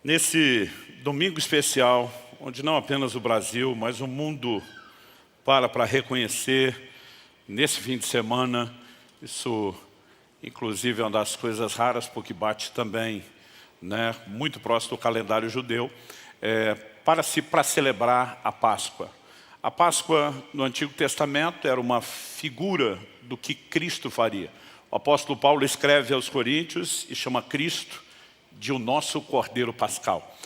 Nesse domingo especial, onde não apenas o Brasil, mas o mundo para reconhecer, nesse fim de semana, isso inclusive é uma das coisas raras, porque bate também muito próximo do calendário judeu, para celebrar a Páscoa. A Páscoa, no Antigo Testamento, era uma figura do que Cristo faria. O apóstolo Paulo escreve aos Coríntios e chama Cristo de o nosso Cordeiro Pascal.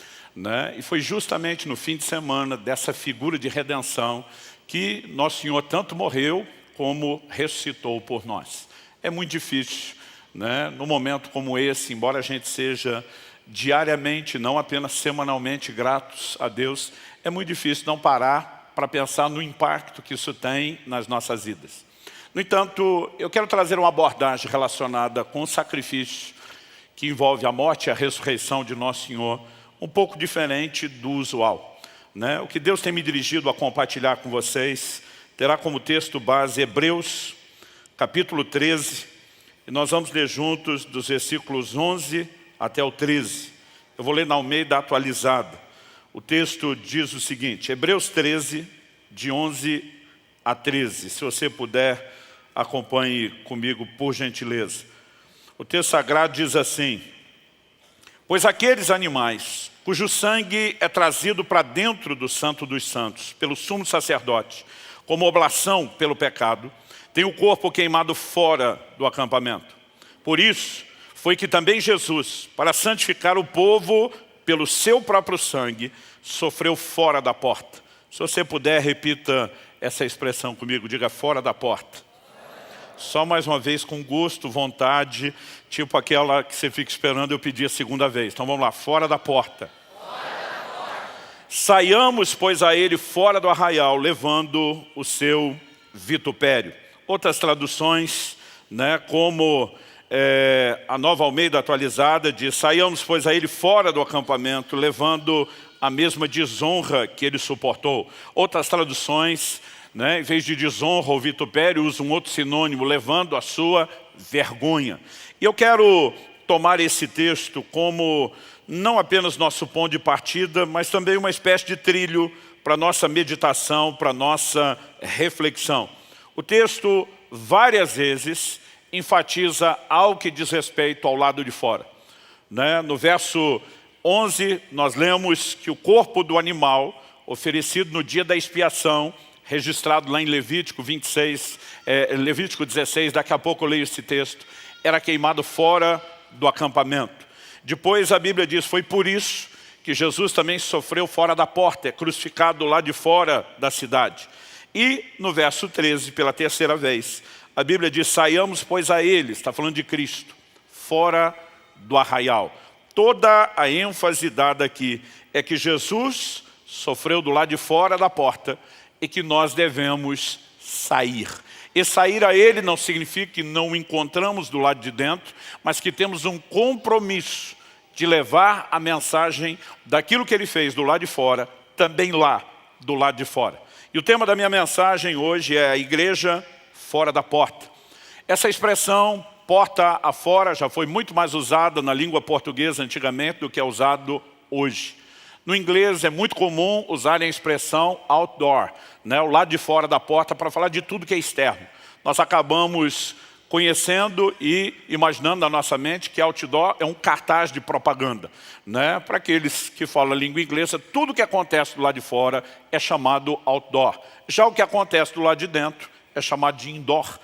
E foi justamente no fim de semana dessa figura de redenção que Nosso Senhor tanto morreu como ressuscitou por nós. É muito difícil, num momento como esse, embora a gente seja diariamente, não apenas semanalmente gratos a Deus, é muito difícil não parar para pensar no impacto que isso tem nas nossas vidas. No entanto, eu quero trazer uma abordagem relacionada com o sacrifício que envolve a morte e a ressurreição de Nosso Senhor, um pouco diferente do usual. O que Deus tem me dirigido a compartilhar com vocês terá como texto base Hebreus, capítulo 13, e nós vamos ler juntos dos versículos 11 até o 13. Eu vou ler na Almeida atualizada. O texto diz o seguinte, Hebreus 13, de 11 a 13. Se você puder, acompanhe comigo, por gentileza. O texto sagrado diz assim: pois aqueles animais cujo sangue é trazido para dentro do Santo dos Santos, pelo sumo sacerdote, como oblação pelo pecado, têm o corpo queimado fora do acampamento. Por isso, foi que também Jesus, para santificar o povo pelo seu próprio sangue, sofreu fora da porta. Se você puder, repita essa expressão comigo, diga fora da porta. Só mais uma vez, com gosto, vontade, tipo aquela que você fica esperando eu pedir a segunda vez. Então vamos lá, fora da porta. Saiamos, pois, a ele fora do arraial, levando o seu vitupério. Outras traduções, como a Nova Almeida atualizada, diz: saiamos, pois, a ele fora do acampamento, levando a mesma desonra que ele suportou. Outras traduções, em vez de desonra ou vitupério, usa um outro sinônimo, levando a sua vergonha. E eu quero tomar esse texto como não apenas nosso ponto de partida, mas também uma espécie de trilho para nossa meditação, para nossa reflexão. O texto, várias vezes, enfatiza algo que diz respeito ao lado de fora. No verso 11, nós lemos que o corpo do animal, oferecido no dia da expiação, registrado lá em Levítico 26, Levítico 16, daqui a pouco eu leio esse texto, era queimado fora do acampamento. Depois a Bíblia diz, foi por isso que Jesus também sofreu fora da porta, é crucificado lá de fora da cidade. E no verso 13, pela terceira vez, a Bíblia diz, saiamos pois a ele, está falando de Cristo, fora do arraial. Toda a ênfase dada aqui é que Jesus sofreu do lado de fora da porta, e que nós devemos sair. E sair a Ele não significa que não o encontramos do lado de dentro, mas que temos um compromisso de levar a mensagem daquilo que Ele fez do lado de fora, também lá do lado de fora. E o tema da minha mensagem hoje é a igreja fora da porta. Essa expressão, porta afora, já foi muito mais usada na língua portuguesa antigamente do que é usado hoje. No inglês é muito comum usarem a expressão outdoor, o lado de fora da porta, para falar de tudo que é externo. Nós acabamos conhecendo e imaginando na nossa mente que outdoor é um cartaz de propaganda. Para aqueles que falam a língua inglesa, tudo que acontece do lado de fora é chamado outdoor. Já o que acontece do lado de dentro é chamado de indoor.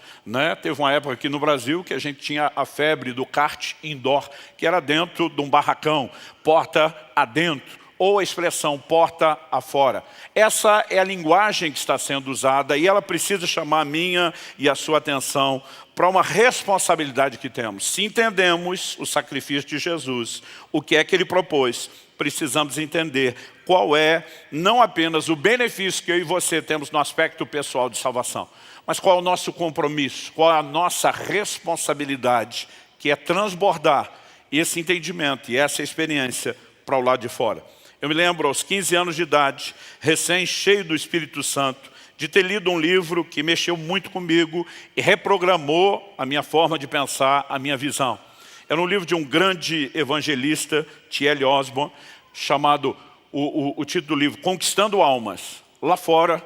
Teve uma época aqui no Brasil que a gente tinha a febre do kart indoor, que era dentro de um barracão, porta adentro, ou a expressão porta afora. Essa é a linguagem que está sendo usada e ela precisa chamar a minha e a sua atenção para uma responsabilidade que temos. Se entendemos o sacrifício de Jesus, o que é que Ele propôs, precisamos entender qual é não apenas o benefício que eu e você temos no aspecto pessoal de salvação, mas qual é o nosso compromisso, qual é a nossa responsabilidade, que é transbordar esse entendimento e essa experiência para o lado de fora. Eu me lembro, aos 15 anos de idade, recém cheio do Espírito Santo, de ter lido um livro que mexeu muito comigo e reprogramou a minha forma de pensar, a minha visão. Era um livro de um grande evangelista, T.L. Osborne, chamado, o título do livro, Conquistando Almas, lá fora,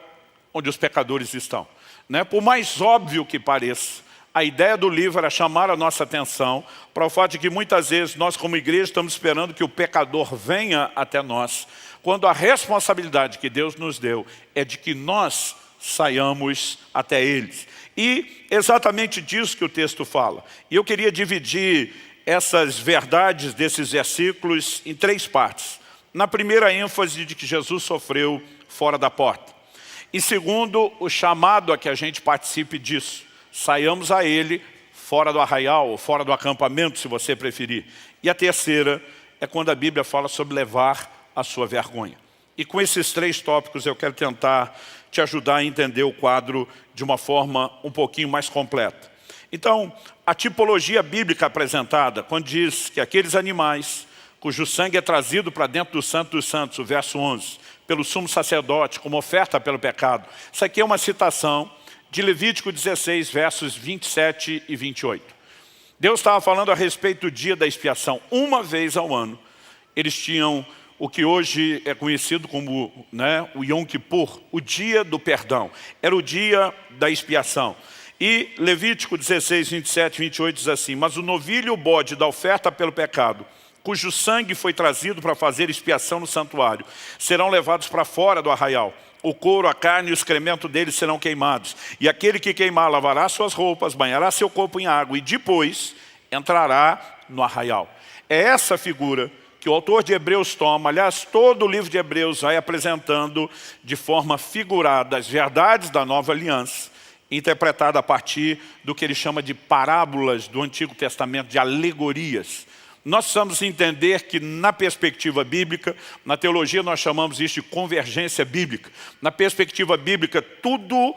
onde os pecadores estão. Né? Por mais óbvio que pareça, a ideia do livro era chamar a nossa atenção para o fato de que muitas vezes nós como igreja estamos esperando que o pecador venha até nós, quando a responsabilidade que Deus nos deu é de que nós saiamos até eles. E exatamente disso que o texto fala. E eu queria dividir essas verdades desses versículos em 3 partes. Na primeira, ênfase de que Jesus sofreu fora da porta. E segundo, o chamado a que a gente participe disso. Saiamos a ele fora do arraial, ou fora do acampamento, se você preferir. E a terceira é quando a Bíblia fala sobre levar a sua vergonha. E com esses 3 tópicos eu quero tentar te ajudar a entender o quadro de uma forma um pouquinho mais completa. Então, a tipologia bíblica apresentada, quando diz que aqueles animais cujo sangue é trazido para dentro do Santo dos Santos, o verso 11, pelo sumo sacerdote, como oferta pelo pecado. Isso aqui é uma citação de Levítico 16, versos 27 e 28. Deus estava falando a respeito do dia da expiação. Uma vez ao ano, eles tinham o que hoje é conhecido como o Yom Kippur, o dia do perdão. Era o dia da expiação. E Levítico 16, 27 e 28 diz assim: mas o novilho e o bode da oferta pelo pecado, cujo sangue foi trazido para fazer expiação no santuário, serão levados para fora do arraial. O couro, a carne e o excremento deles serão queimados. E aquele que queimar lavará suas roupas, banhará seu corpo em água e depois entrará no arraial. É essa figura que o autor de Hebreus toma. Aliás, todo o livro de Hebreus vai apresentando de forma figurada as verdades da nova aliança, interpretada a partir do que ele chama de parábolas do Antigo Testamento, de alegorias. Nós precisamos entender que na perspectiva bíblica, na teologia nós chamamos isso de convergência bíblica. Na perspectiva bíblica, tudo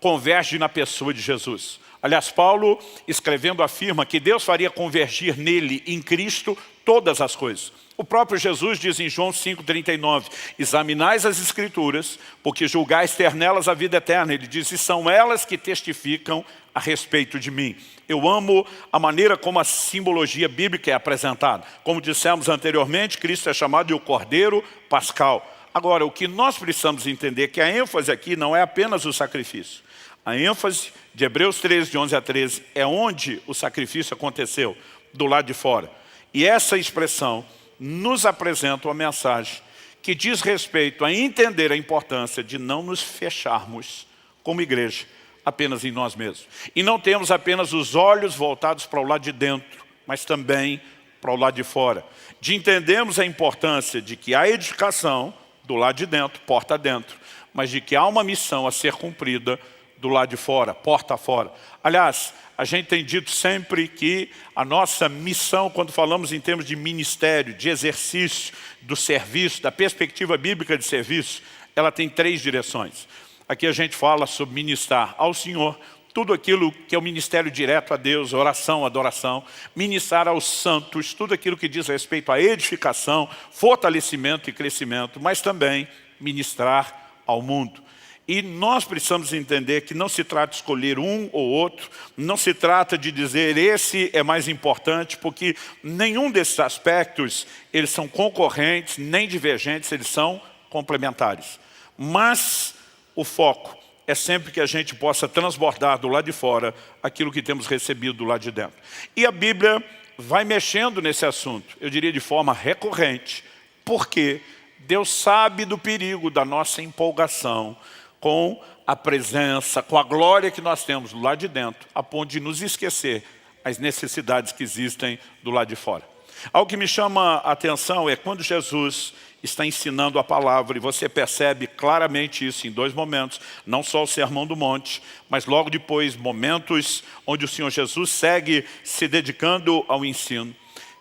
converge na pessoa de Jesus. Aliás, Paulo, escrevendo, afirma que Deus faria convergir nele, em Cristo, todas as coisas. O próprio Jesus diz em João 5,39, examinais as Escrituras, porque julgais ter nelas a vida eterna. Ele diz, e são elas que testificam a respeito de mim. Eu amo a maneira como a simbologia bíblica é apresentada. Como dissemos anteriormente, Cristo é chamado de o Cordeiro Pascal. Agora, o que nós precisamos entender é que a ênfase aqui não é apenas o sacrifício. A ênfase de Hebreus 13, de 11 a 13, é onde o sacrifício aconteceu, do lado de fora. E essa expressão nos apresenta uma mensagem que diz respeito a entender a importância de não nos fecharmos como igreja apenas em nós mesmos. E não temos apenas os olhos voltados para o lado de dentro, mas também para o lado de fora. De entendermos a importância de que há edificação do lado de dentro, porta dentro, mas de que há uma missão a ser cumprida do lado de fora, porta fora. Aliás, a gente tem dito sempre que a nossa missão, quando falamos em termos de ministério, de exercício, do serviço, da perspectiva bíblica de serviço, ela tem 3 direções. Aqui a gente fala sobre ministrar ao Senhor, tudo aquilo que é o ministério direto a Deus, oração, adoração, ministrar aos santos, tudo aquilo que diz respeito à edificação, fortalecimento e crescimento, mas também ministrar ao mundo. E nós precisamos entender que não se trata de escolher um ou outro, não se trata de dizer esse é mais importante, porque nenhum desses aspectos eles são concorrentes, nem divergentes, eles são complementares. Mas o foco é sempre que a gente possa transbordar do lado de fora aquilo que temos recebido do lado de dentro. E a Bíblia vai mexendo nesse assunto, eu diria de forma recorrente, porque Deus sabe do perigo da nossa empolgação com a presença, com a glória que nós temos do lado de dentro, a ponto de nos esquecer as necessidades que existem do lado de fora. Algo que me chama a atenção é quando Jesus está ensinando a palavra, e você percebe claramente isso em 2 momentos, não só o Sermão do Monte, mas logo depois momentos onde o Senhor Jesus segue se dedicando ao ensino,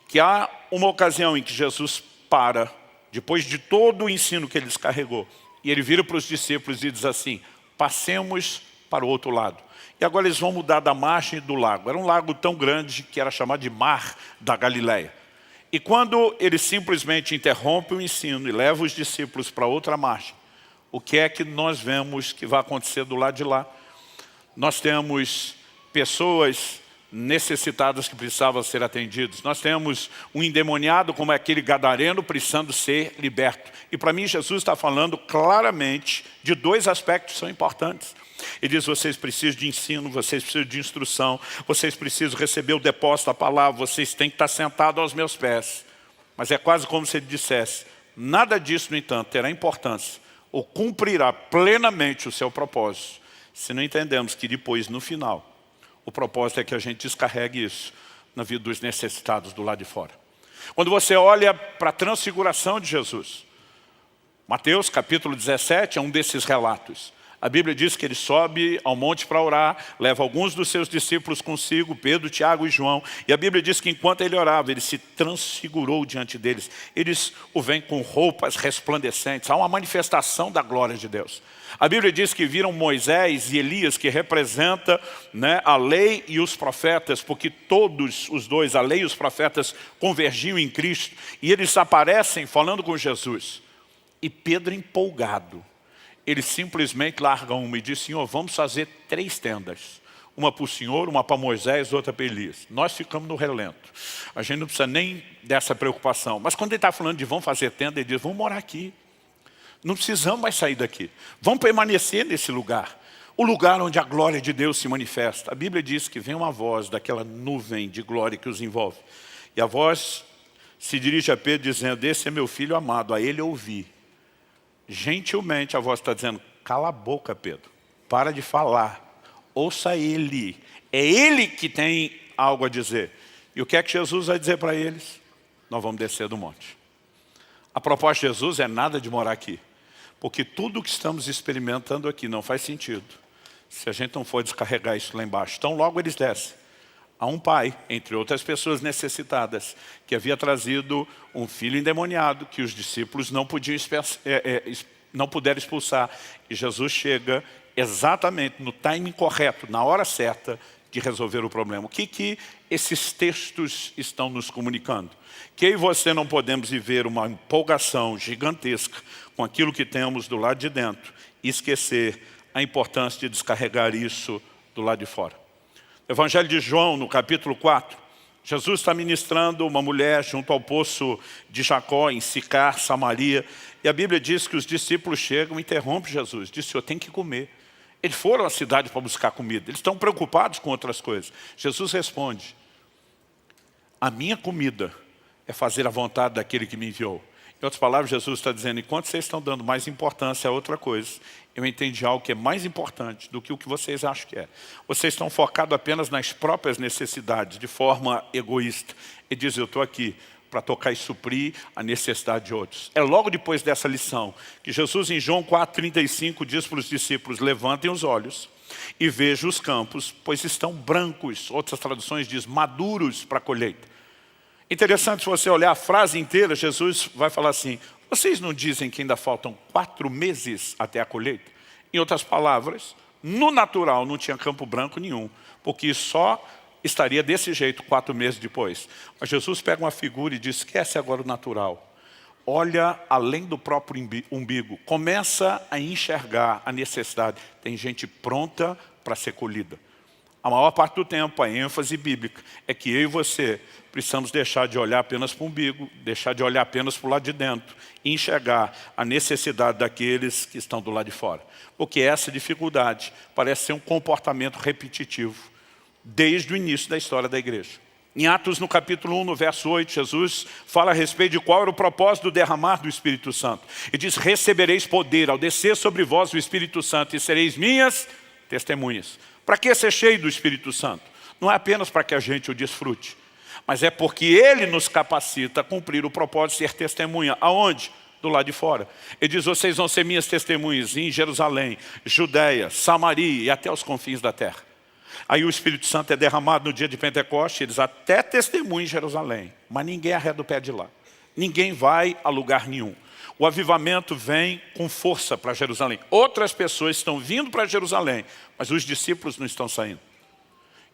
que há uma ocasião em que Jesus para, depois de todo o ensino que ele descarregou, e ele vira para os discípulos e diz assim, passemos para o outro lado. E agora eles vão mudar da margem do lago. Era um lago tão grande que era chamado de Mar da Galileia. E quando ele simplesmente interrompe o ensino e leva os discípulos para outra margem, o que é que nós vemos que vai acontecer do lado de lá? Nós temos pessoas necessitados que precisavam ser atendidos. Nós temos um endemoniado como aquele gadareno precisando ser liberto. E para mim Jesus está falando claramente de dois aspectos que são importantes. Ele diz, vocês precisam de ensino, vocês precisam de instrução, vocês precisam receber o depósito da palavra, vocês têm que estar sentados aos meus pés. Mas é quase como se ele dissesse, nada disso, no entanto, terá importância ou cumprirá plenamente o seu propósito, se não entendemos que depois, no final, o propósito é que a gente descarregue isso na vida dos necessitados do lado de fora. Quando você olha para a transfiguração de Jesus, Mateus capítulo 17 é um desses relatos. A Bíblia diz que ele sobe ao monte para orar, leva alguns dos seus discípulos consigo, Pedro, Tiago e João. E a Bíblia diz que enquanto ele orava, ele se transfigurou diante deles. Eles o veem com roupas resplandecentes. Há uma manifestação da glória de Deus. A Bíblia diz que viram Moisés e Elias, que representa, a lei e os profetas, porque todos os dois, a lei e os profetas, convergiam em Cristo. E eles aparecem falando com Jesus. E Pedro empolgado, ele simplesmente larga uma e diz, Senhor, vamos fazer 3 tendas. Uma para o Senhor, uma para Moisés, outra para Elias. Nós ficamos no relento. A gente não precisa nem dessa preocupação. Mas quando ele está falando de vamos fazer tenda, ele diz, vamos morar aqui. Não precisamos mais sair daqui. Vamos permanecer nesse lugar. O lugar onde a glória de Deus se manifesta. A Bíblia diz que vem uma voz daquela nuvem de glória que os envolve. E a voz se dirige a Pedro dizendo, esse é meu filho amado, a ele ouvi. Gentilmente a voz está dizendo, cala a boca, Pedro, para de falar, ouça ele, é ele que tem algo a dizer. E o que é que Jesus vai dizer para eles? Nós vamos descer do monte. A proposta de Jesus é nada de morar aqui, porque tudo que estamos experimentando aqui não faz sentido, se a gente não for descarregar isso lá embaixo. Então logo eles descem. Há um pai, entre outras pessoas necessitadas, que havia trazido um filho endemoniado, que os discípulos não puderam expulsar. E Jesus chega exatamente no timing correto, na hora certa, de resolver o problema. O que esses textos estão nos comunicando? Que eu e você não podemos viver uma empolgação gigantesca com aquilo que temos do lado de dentro e esquecer a importância de descarregar isso do lado de fora. Evangelho de João, no capítulo 4, Jesus está ministrando uma mulher junto ao poço de Jacó, em Sicar, Samaria. E a Bíblia diz que os discípulos chegam e interrompem Jesus. Diz, Senhor, tem que comer. Eles foram à cidade para buscar comida. Eles estão preocupados com outras coisas. Jesus responde, a minha comida é fazer a vontade daquele que me enviou. Em outras palavras, Jesus está dizendo, enquanto vocês estão dando mais importância a outra coisa, eu entendi algo que é mais importante do que o que vocês acham que é. Vocês estão focados apenas nas próprias necessidades, de forma egoísta. Ele diz, eu estou aqui para tocar e suprir a necessidade de outros. É logo depois dessa lição que Jesus, em João 4,35, diz para os discípulos, levantem os olhos e vejam os campos, pois estão brancos. Outras traduções dizem, maduros para a colheita. Interessante, se você olhar a frase inteira, Jesus vai falar assim, vocês não dizem que ainda faltam 4 meses até a colheita? Em outras palavras, no natural não tinha campo branco nenhum, porque só estaria desse jeito 4 meses depois. Mas Jesus pega uma figura e diz, esquece agora o natural. Olha além do próprio umbigo, começa a enxergar a necessidade. Tem gente pronta para ser colhida. A maior parte do tempo, a ênfase bíblica é que eu e você precisamos deixar de olhar apenas para o umbigo, deixar de olhar apenas para o lado de dentro e enxergar a necessidade daqueles que estão do lado de fora. Porque essa dificuldade parece ser um comportamento repetitivo desde o início da história da igreja. Em Atos, no capítulo 1, no verso 8, Jesus fala a respeito de qual era o propósito do derramar do Espírito Santo. Ele diz, recebereis poder ao descer sobre vós o Espírito Santo e sereis minhas testemunhas. Para que ser cheio do Espírito Santo? Não é apenas para que a gente o desfrute, mas é porque Ele nos capacita a cumprir o propósito de ser testemunha. Aonde? Do lado de fora. Ele diz, vocês vão ser minhas testemunhas em Jerusalém, Judeia, Samaria e até os confins da terra. Aí o Espírito Santo é derramado no dia de Pentecostes, eles até testemunham em Jerusalém, mas ninguém arreda o pé de lá. Ninguém vai a lugar nenhum. O avivamento vem com força para Jerusalém. Outras pessoas estão vindo para Jerusalém, mas os discípulos não estão saindo.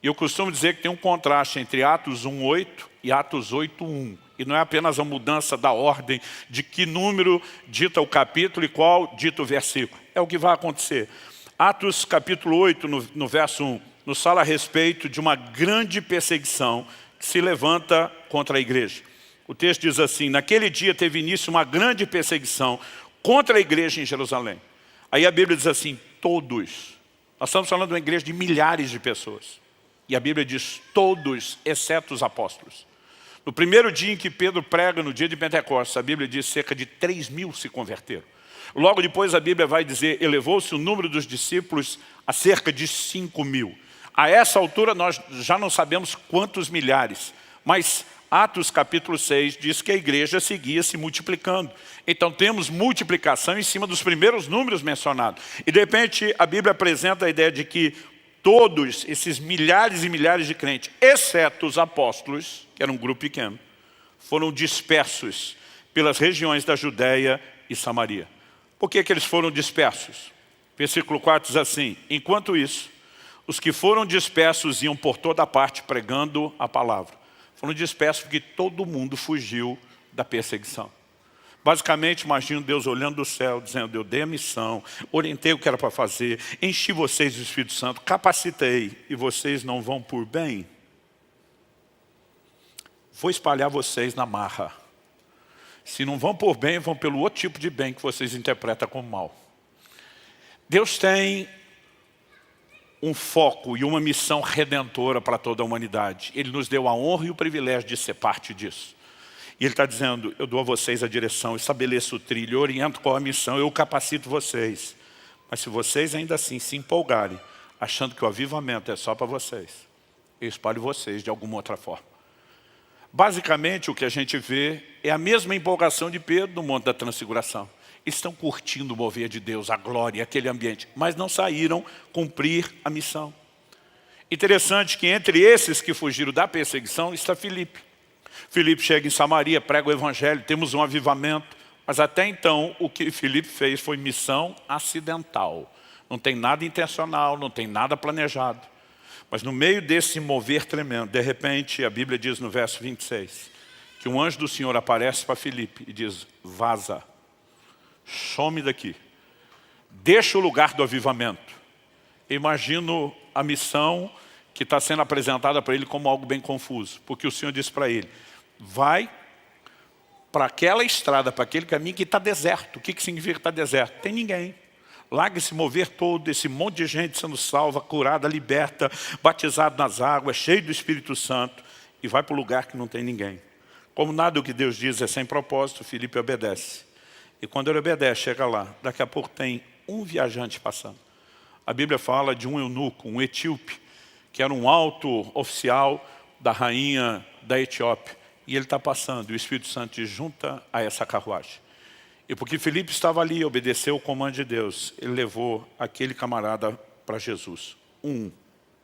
E eu costumo dizer que tem um contraste entre Atos 1:8 e Atos 8:1. E não é apenas a mudança da ordem de que número dita o capítulo e qual dita o versículo. É o que vai acontecer. Atos capítulo 8, no verso 1. nos fala a respeito de uma grande perseguição que se levanta contra a igreja. O texto diz assim: naquele dia teve início uma grande perseguição contra a igreja em Jerusalém. Aí a Bíblia diz assim, todos. Nós estamos falando de uma igreja de milhares de pessoas. E a Bíblia diz todos, exceto os apóstolos. No primeiro dia em que Pedro prega, no dia de Pentecostes, a Bíblia diz cerca de 3.000 se converteram. Logo depois a Bíblia vai dizer, elevou-se o número dos discípulos a cerca de 5.000. A essa altura nós já não sabemos quantos milhares, mas Atos capítulo 6 diz que a igreja seguia se multiplicando. Então temos multiplicação em cima dos primeiros números mencionados. E de repente a Bíblia apresenta a ideia de que todos esses milhares e milhares de crentes, exceto os apóstolos, que era um grupo pequeno, foram dispersos pelas regiões da Judéia e Samaria. Por que eles foram dispersos? Versículo 4 diz assim, enquanto isso, os que foram dispersos iam por toda parte pregando a palavra. Foram dispersos porque todo mundo fugiu da perseguição. Basicamente, imagino Deus olhando do céu, dizendo, eu dei a missão, orientei o que era para fazer, enchi vocês do Espírito Santo, capacitei, e vocês não vão por bem? Vou espalhar vocês na marra. Se não vão por bem, vão pelo outro tipo de bem que vocês interpretam como mal. Deus tem um foco e uma missão redentora para toda a humanidade. Ele nos deu a honra e o privilégio de ser parte disso. E Ele está dizendo, eu dou a vocês a direção, estabeleço o trilho, oriento qual a missão, eu capacito vocês. Mas se vocês ainda assim se empolgarem, achando que o avivamento é só para vocês, eu espalho vocês de alguma outra forma. Basicamente o que a gente vê é a mesma empolgação de Pedro no Monte da Transfiguração. Estão curtindo o mover de Deus, a glória, aquele ambiente, mas não saíram cumprir a missão. Interessante que entre esses que fugiram da perseguição está Filipe. Filipe chega em Samaria, prega o evangelho, temos um avivamento, mas até então o que Filipe fez foi missão acidental. Não tem nada intencional, não tem nada planejado. Mas no meio desse mover tremendo, de repente a Bíblia diz no verso 26, que um anjo do Senhor aparece para Filipe e diz, vaza. Some daqui, deixa o lugar do avivamento. Imagino a missão que está sendo apresentada para ele como algo bem confuso, porque o Senhor disse para ele, vai para aquela estrada, para aquele caminho que está deserto. O que significa estar deserto? Tem ninguém. Larga esse mover todo, esse monte de gente sendo salva, curada, liberta, batizado nas águas, cheio do Espírito Santo, e vai para o lugar que não tem ninguém. Como nada do que Deus diz é sem propósito, Filipe obedece. E quando ele obedece, chega lá, daqui a pouco tem um viajante passando. A Bíblia fala de um eunuco, um etíope, que era um alto oficial da rainha da Etiópia. E ele está passando, e o Espírito Santo se junta a essa carruagem. E porque Filipe estava ali, obedeceu o comando de Deus, ele levou aquele camarada para Jesus, um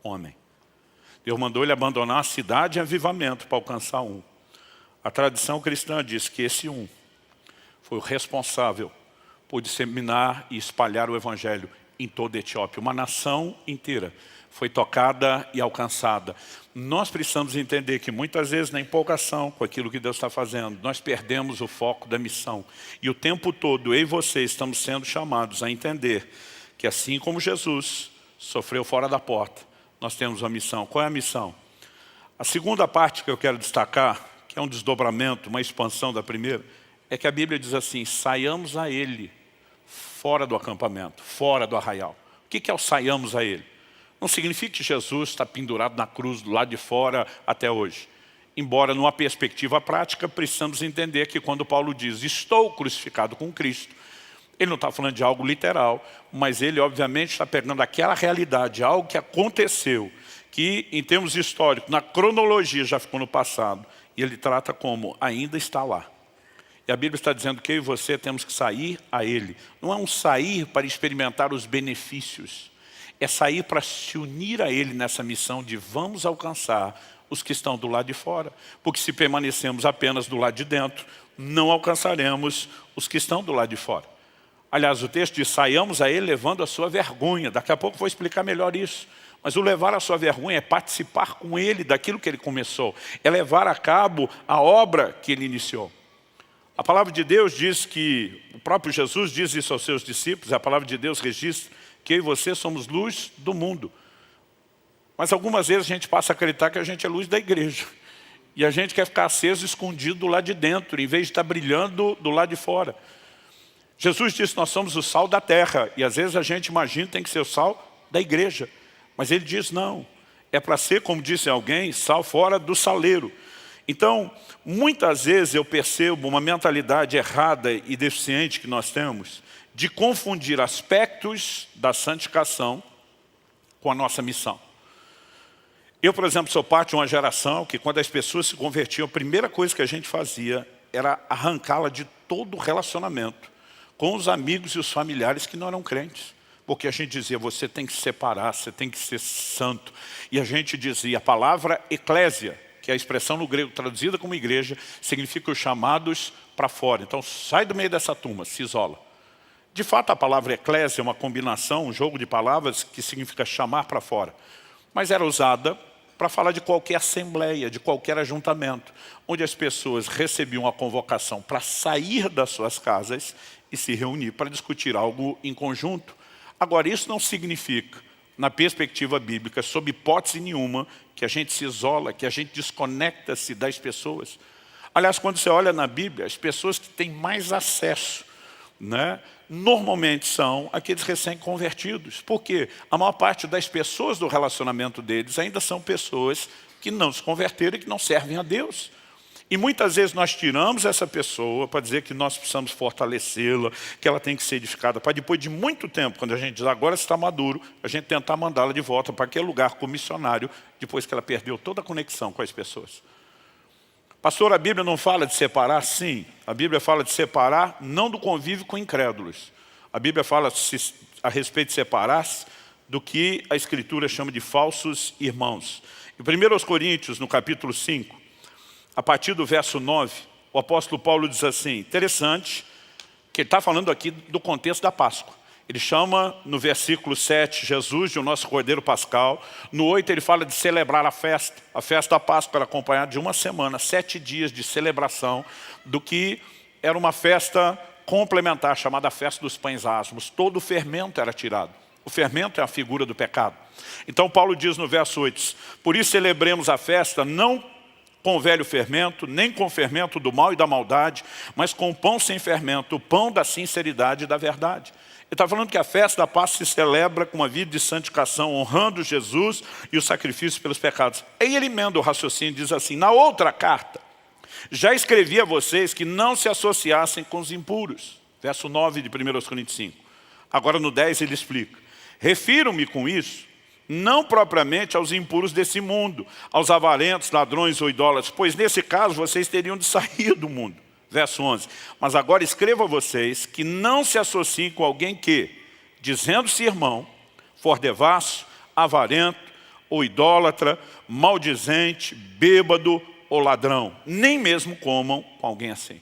homem. Deus mandou ele abandonar a cidade em avivamento para alcançar um. A tradição cristã diz que esse um foi o responsável por disseminar e espalhar o evangelho em toda a Etiópia. Uma nação inteira foi tocada e alcançada. Nós precisamos entender que muitas vezes na empolgação com aquilo que Deus está fazendo, nós perdemos o foco da missão. E o tempo todo, eu e você estamos sendo chamados a entender que assim como Jesus sofreu fora da porta, nós temos uma missão. Qual é a missão? A segunda parte que eu quero destacar, que é um desdobramento, uma expansão da primeira, é que a Bíblia diz assim, saiamos a Ele, fora do acampamento, fora do arraial. O que é o saiamos a Ele? Não significa que Jesus está pendurado na cruz do lado de fora até hoje. Embora numa perspectiva prática, precisamos entender que quando Paulo diz, estou crucificado com Cristo, ele não está falando de algo literal, mas ele obviamente está pegando aquela realidade, algo que aconteceu, que em termos históricos, na cronologia já ficou no passado, e ele trata como ainda está lá. E a Bíblia está dizendo que eu e você temos que sair a Ele. Não é um sair para experimentar os benefícios. É sair para se unir a Ele nessa missão de vamos alcançar os que estão do lado de fora. Porque se permanecemos apenas do lado de dentro, não alcançaremos os que estão do lado de fora. Aliás, o texto diz, saiamos a Ele levando a sua vergonha. Daqui a pouco eu vou explicar melhor isso. Mas o levar a sua vergonha é participar com Ele daquilo que Ele começou. É levar a cabo a obra que Ele iniciou. A palavra de Deus diz que, o próprio Jesus diz isso aos seus discípulos, a palavra de Deus registra que eu e você somos luz do mundo. Mas algumas vezes a gente passa a acreditar que a gente é luz da igreja. E a gente quer ficar aceso, escondido do lado de dentro, em vez de estar brilhando do lado de fora. Jesus disse que nós somos o sal da terra. E às vezes a gente imagina que tem que ser o sal da igreja. Mas ele diz não. É para ser, como disse alguém, sal fora do saleiro. Então, muitas vezes eu percebo uma mentalidade errada e deficiente que nós temos de confundir aspectos da santificação com a nossa missão. Eu, por exemplo, sou parte de uma geração que quando as pessoas se convertiam, a primeira coisa que a gente fazia era arrancá-la de todo o relacionamento com os amigos e os familiares que não eram crentes. Porque a gente dizia, você tem que se separar, você tem que ser santo. E a gente dizia, a palavra eclésia, que é a expressão no grego traduzida como igreja, significa os chamados para fora. Então sai do meio dessa turma, se isola. De fato, a palavra eclésia é uma combinação, um jogo de palavras que significa chamar para fora. Mas era usada para falar de qualquer assembleia, de qualquer ajuntamento, onde as pessoas recebiam a convocação para sair das suas casas e se reunir para discutir algo em conjunto. Agora, isso não significa, na perspectiva bíblica, sob hipótese nenhuma, que a gente se isola, que a gente desconecta-se das pessoas. Aliás, quando você olha na Bíblia, as pessoas que têm mais acesso, normalmente são aqueles recém-convertidos. Porque a maior parte das pessoas do relacionamento deles ainda são pessoas que não se converteram e que não servem a Deus. E muitas vezes nós tiramos essa pessoa para dizer que nós precisamos fortalecê-la, que ela tem que ser edificada, para depois de muito tempo, quando a gente diz agora está maduro, a gente tentar mandá-la de volta para aquele lugar como missionário, depois que ela perdeu toda a conexão com as pessoas. Pastor, a Bíblia não fala de separar? Sim. A Bíblia fala de separar não do convívio com incrédulos. A Bíblia fala a respeito de separar-se do que a Escritura chama de falsos irmãos. Em 1 Coríntios, no capítulo 5, a partir do verso 9, o apóstolo Paulo diz assim, interessante, que ele está falando aqui do contexto da Páscoa. Ele chama no versículo 7 Jesus de o nosso Cordeiro Pascal. No 8 ele fala de celebrar a festa. A festa da Páscoa era acompanhada de uma semana, 7 dias de celebração do que era uma festa complementar, chamada Festa dos Pães Asmos. Todo o fermento era tirado. O fermento é a figura do pecado. Então Paulo diz no verso 8, por isso celebremos a festa não com o velho fermento, nem com o fermento do mal e da maldade, mas com o pão sem fermento, o pão da sinceridade e da verdade. Ele está falando que a festa da Páscoa se celebra com uma vida de santificação, honrando Jesus e o sacrifício pelos pecados. Aí ele emenda o raciocínio e diz assim, na outra carta, já escrevi a vocês que não se associassem com os impuros. Verso 9 de 1 Coríntios 5. Agora no 10 ele explica, refiro-me com isso, não propriamente aos impuros desse mundo, aos avarentos, ladrões ou idólatras, pois nesse caso vocês teriam de sair do mundo. Verso 11, mas agora escrevo a vocês que não se associem com alguém que, dizendo-se irmão, for devasso, avarento, ou idólatra, maldizente, bêbado ou ladrão, nem mesmo comam com alguém assim.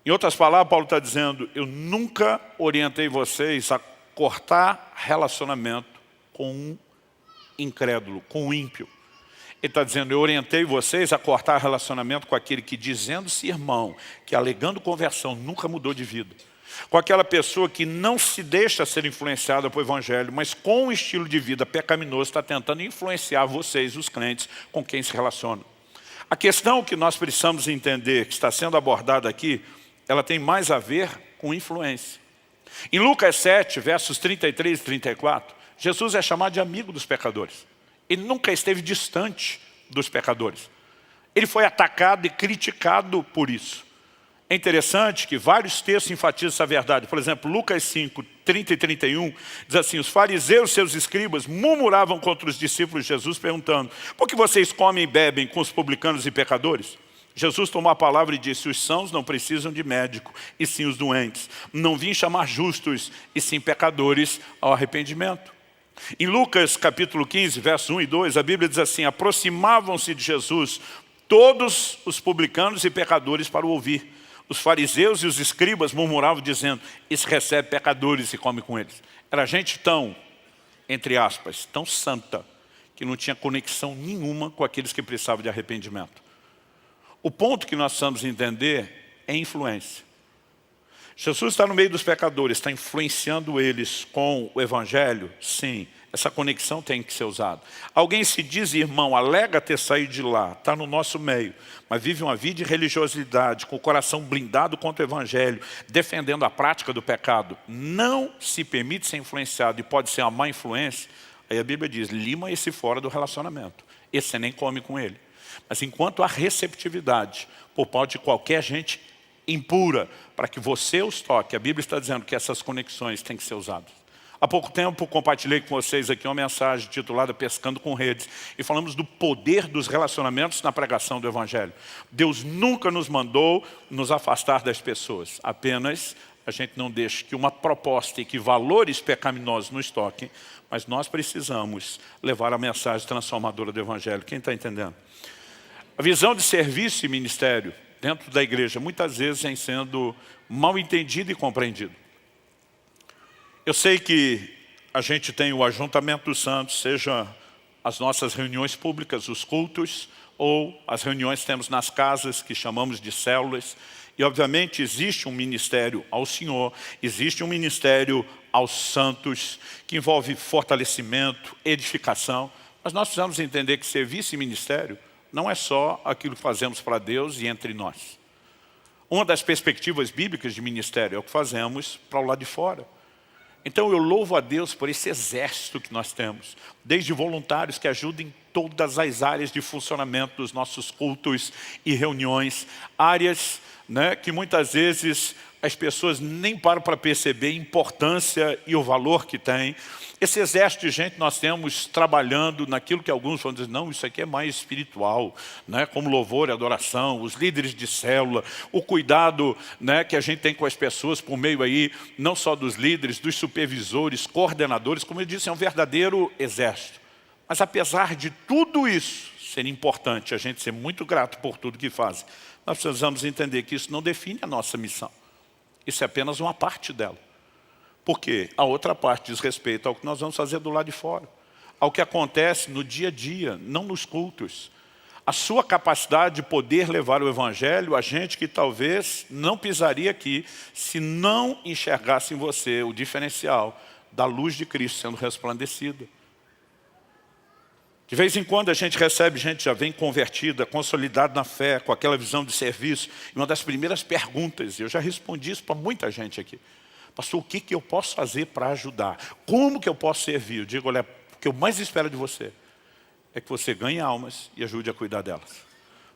Em outras palavras, Paulo está dizendo, eu nunca orientei vocês a cortar relacionamento com um incrédulo, com um ímpio. Ele está dizendo, eu orientei vocês a cortar relacionamento com aquele que, dizendo-se irmão, que alegando conversão, nunca mudou de vida. Com aquela pessoa que não se deixa ser influenciada pelo Evangelho, mas com um estilo de vida pecaminoso, está tentando influenciar vocês, os crentes, com quem se relacionam. A questão que nós precisamos entender, que está sendo abordada aqui, ela tem mais a ver com influência. Em Lucas 7, versos 33 e 34, Jesus é chamado de amigo dos pecadores. Ele nunca esteve distante dos pecadores. Ele foi atacado e criticado por isso. É interessante que vários textos enfatizam essa verdade. Por exemplo, Lucas 5, 30 e 31, diz assim, os fariseus, seus escribas, murmuravam contra os discípulos de Jesus, perguntando, por que vocês comem e bebem com os publicanos e pecadores? Jesus tomou a palavra e disse, os sãos não precisam de médico, e sim os doentes. Não vim chamar justos, e sim pecadores ao arrependimento. Em Lucas capítulo 15, versos 1 e 2, a Bíblia diz assim, aproximavam-se de Jesus todos os publicanos e pecadores para o ouvir. Os fariseus e os escribas murmuravam dizendo, esse recebe pecadores e come com eles. Era gente tão, entre aspas, tão santa, que não tinha conexão nenhuma com aqueles que precisavam de arrependimento. O ponto que nós precisamos entender é influência. Jesus está no meio dos pecadores, está influenciando eles com o Evangelho? Sim. essa conexão tem que ser usada. Alguém se diz irmão, alega ter saído de lá, está no nosso meio, mas vive uma vida de religiosidade, com o coração blindado contra o evangelho, defendendo a prática do pecado, não se permite ser influenciado e pode ser uma má influência. Aí a Bíblia diz, lima esse fora do relacionamento. Esse você nem come com ele. Mas enquanto há receptividade por parte de qualquer gente impura, para que você os toque, a Bíblia está dizendo que essas conexões têm que ser usadas. Há pouco tempo compartilhei com vocês aqui uma mensagem titulada Pescando com Redes. E falamos do poder dos relacionamentos na pregação do Evangelho. Deus nunca nos mandou nos afastar das pessoas. Apenas a gente não deixa que uma proposta e que valores pecaminosos nos toquem. Mas nós precisamos levar a mensagem transformadora do Evangelho. Quem está entendendo? A visão de serviço e ministério dentro da igreja muitas vezes vem sendo mal entendida e compreendida. Eu sei que a gente tem o ajuntamento dos santos, seja as nossas reuniões públicas, os cultos, ou as reuniões que temos nas casas, que chamamos de células. E obviamente existe um ministério ao Senhor, existe um ministério aos santos, que envolve fortalecimento, edificação. Mas nós precisamos entender que serviço e ministério não é só aquilo que fazemos para Deus e entre nós. Uma das perspectivas bíblicas de ministério é o que fazemos para o lado de fora. Então eu louvo a Deus por esse exército que nós temos, desde voluntários que ajudam em todas as áreas de funcionamento dos nossos cultos e reuniões, áreas que muitas vezes as pessoas nem param para perceber a importância e o valor que tem. Esse exército de gente nós temos trabalhando naquilo que alguns vão dizer, não, isso aqui é mais espiritual, como louvor e adoração, os líderes de célula, o cuidado que a gente tem com as pessoas por meio aí, não só dos líderes, dos supervisores, coordenadores, como eu disse, é um verdadeiro exército. Mas apesar de tudo isso ser importante, a gente ser muito grato por tudo que fazem, nós precisamos entender que isso não define a nossa missão. Isso é apenas uma parte dela. Porque a outra parte diz respeito ao que nós vamos fazer do lado de fora. Ao que acontece no dia a dia, não nos cultos. A sua capacidade de poder levar o Evangelho a gente que talvez não pisaria aqui se não enxergasse em você o diferencial da luz de Cristo sendo resplandecida. De vez em quando a gente recebe gente já vem convertida, consolidada na fé, com aquela visão de serviço. E uma das primeiras perguntas, eu já respondi isso para muita gente aqui. Pastor, o que eu posso fazer para ajudar? Como que eu posso servir? Eu digo, olha, o que eu mais espero de você é que você ganhe almas e ajude a cuidar delas.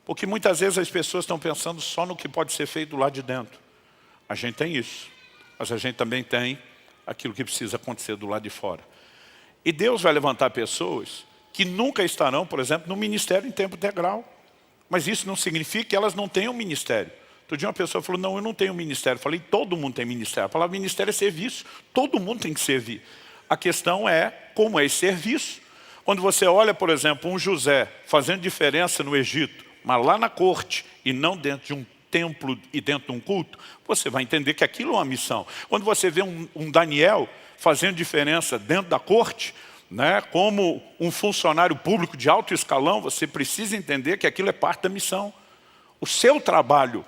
Porque muitas vezes as pessoas estão pensando só no que pode ser feito lá de dentro. A gente tem isso, mas a gente também tem aquilo que precisa acontecer do lado de fora. E Deus vai levantar pessoas que nunca estarão, por exemplo, no ministério em tempo integral. Mas isso não significa que elas não tenham ministério. Outro dia uma pessoa falou, não, eu não tenho ministério. Eu falei, todo mundo tem ministério. A palavra ministério é serviço. Todo mundo tem que servir. A questão é como é esse serviço. Quando você olha, por exemplo, um José fazendo diferença no Egito, mas lá na corte e não dentro de um templo e dentro de um culto, você vai entender que aquilo é uma missão. Quando você vê um Daniel fazendo diferença dentro da corte, como um funcionário público de alto escalão, você precisa entender que aquilo é parte da missão. O seu trabalho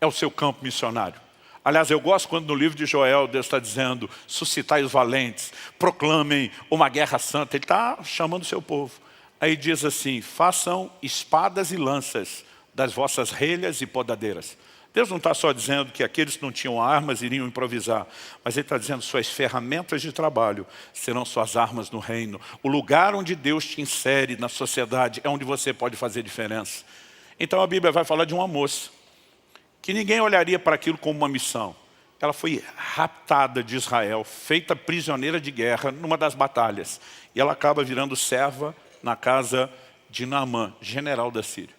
é o seu campo missionário. Aliás, eu gosto quando no livro de Joel Deus está dizendo, suscitai os valentes, proclamem uma guerra santa. Ele está chamando o seu povo. Aí diz assim, façam espadas e lanças das vossas relhas e podadeiras. Deus não está só dizendo que aqueles que não tinham armas iriam improvisar, mas Ele está dizendo suas ferramentas de trabalho serão suas armas no reino. O lugar onde Deus te insere na sociedade é onde você pode fazer diferença. Então a Bíblia vai falar de uma moça, que ninguém olharia para aquilo como uma missão. Ela foi raptada de Israel, feita prisioneira de guerra numa das batalhas. E ela acaba virando serva na casa de Naamã, general da Síria.